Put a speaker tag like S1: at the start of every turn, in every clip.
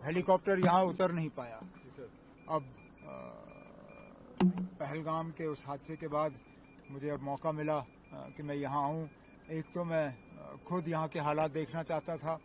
S1: Helicopter यहाँ उतर नहीं पाया। अब पहलगाम के उस हादसे के बाद मुझे अब मौका मिला कि मैं यहाँ आऊँ। एक तो मैं खुद यहाँ के हालात देखना चाहता था,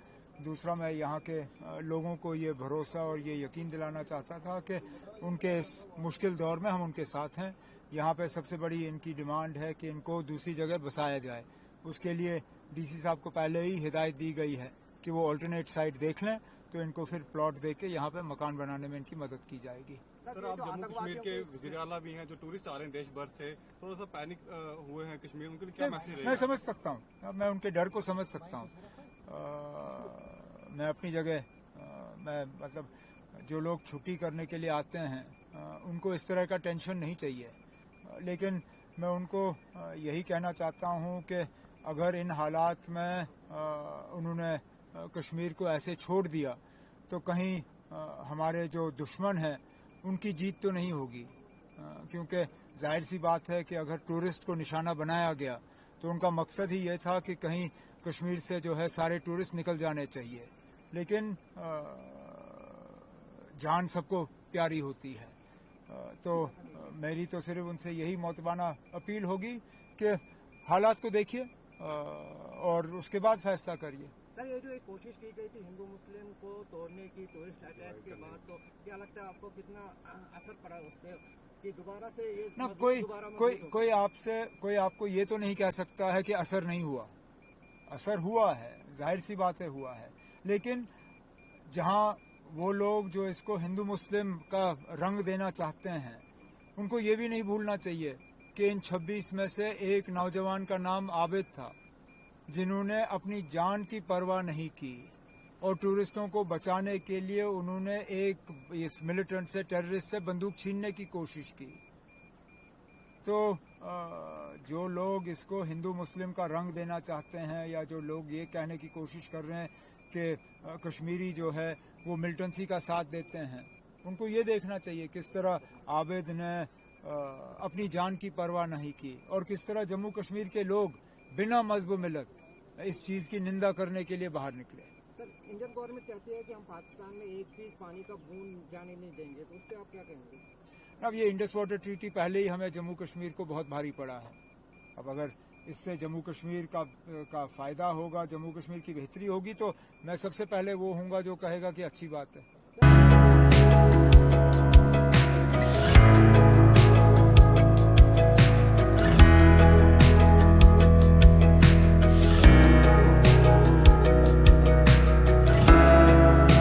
S1: दूसरा मैं यहाँ के लोगों को ये भरोसा और ये यकीन दिलाना चाहता था कि उनके इस मुश्किल दौर में हम उनके साथ हैं। यहाँ पे सबसे बड़ी इनकी डिमांड है कि इनको दूसरी जगह बसाया जाए। उसके लिए डीसी साहब को पहले ही हिदायत दी गई है कि वो ऑल्टरनेट साइट देख लें, तो इनको फिर प्लॉट दे के यहाँ पे मकान बनाने में इनकी मदद की जाएगी।
S2: सर, आप जम्मू कश्मीर के वज़ीर आला भी हैं, जो टूरिस्ट आ रहे हैं देश भर से, थोड़ा सा पैनिक हुए हैं कश्मीर, उनके लिए क्या मैसेज रहेगा?
S1: मैं समझ सकता हूँ, मैं उनके डर को समझ सकता हूँ। मैं अपनी जगह मैं मतलब जो लोग छुट्टी करने के लिए आते हैं उनको इस तरह का टेंशन नहीं चाहिए, लेकिन मैं उनको यही कहना चाहता हूँ कि अगर इन हालात में उन्होंने कश्मीर को ऐसे छोड़ दिया तो कहीं हमारे जो दुश्मन हैं उनकी जीत तो नहीं होगी, क्योंकि जाहिर सी बात है कि अगर टूरिस्ट को निशाना बनाया गया तो उनका मकसद ही ये था कि कहीं कश्मीर से जो है सारे टूरिस्ट निकल जाने चाहिए। लेकिन जान सबको प्यारी होती है, तो मेरी तो सिर्फ उनसे यही मोतबाना अपील होगी कि हालात को देखिए और उसके बाद फैसला करिए।
S3: सर, ये जो एक कोशिश की गई थी हिंदू मुस्लिम को तोड़ने की टूरिस्ट अटैक के बाद, तो क्या लगता है आपको कितना असर पड़ा उससे कि दोबारा से ये
S1: ना कोई आपको ये तो नहीं कह सकता है कि असर नहीं हुआ। असर हुआ है, जाहिर सी बात है हुआ है, लेकिन जहां वो लोग जो इसको हिंदू मुस्लिम का रंग देना चाहते हैं उनको ये भी नहीं भूलना चाहिए कि इन 26 में से एक नौजवान का नाम आबिद था, जिन्होंने अपनी जान की परवाह नहीं की और टूरिस्टों को बचाने के लिए उन्होंने एक इस मिलिटेंट से, टेररिस्ट से बंदूक छीनने की कोशिश की। तो जो लोग इसको हिंदू मुस्लिम का रंग देना चाहते हैं या जो लोग ये कहने की कोशिश कर रहे हैं कि कश्मीरी जो है वो मिलिटेंसी का साथ देते हैं, उनको ये देखना चाहिए किस तरह आबिद ने अपनी जान की परवाह नहीं की और किस तरह जम्मू कश्मीर के लोग बिना मजहब मिलत इस चीज की निंदा करने के लिए बाहर निकले।
S3: सर, इंडियन गवर्नमेंट कहती है कि हम पाकिस्तान में एक भी पानी का बूंद जाने नहीं देंगे, तो उससे आप क्या कहेंगे?
S1: अब ये इंडस वाटर ट्रीटी पहले ही हमें जम्मू कश्मीर को बहुत भारी पड़ा है। अब अगर इससे जम्मू कश्मीर का फायदा होगा, जम्मू कश्मीर की बेहतरी होगी, तो मैं सबसे पहले वो हूँगा जो कहेगा कि अच्छी बात है।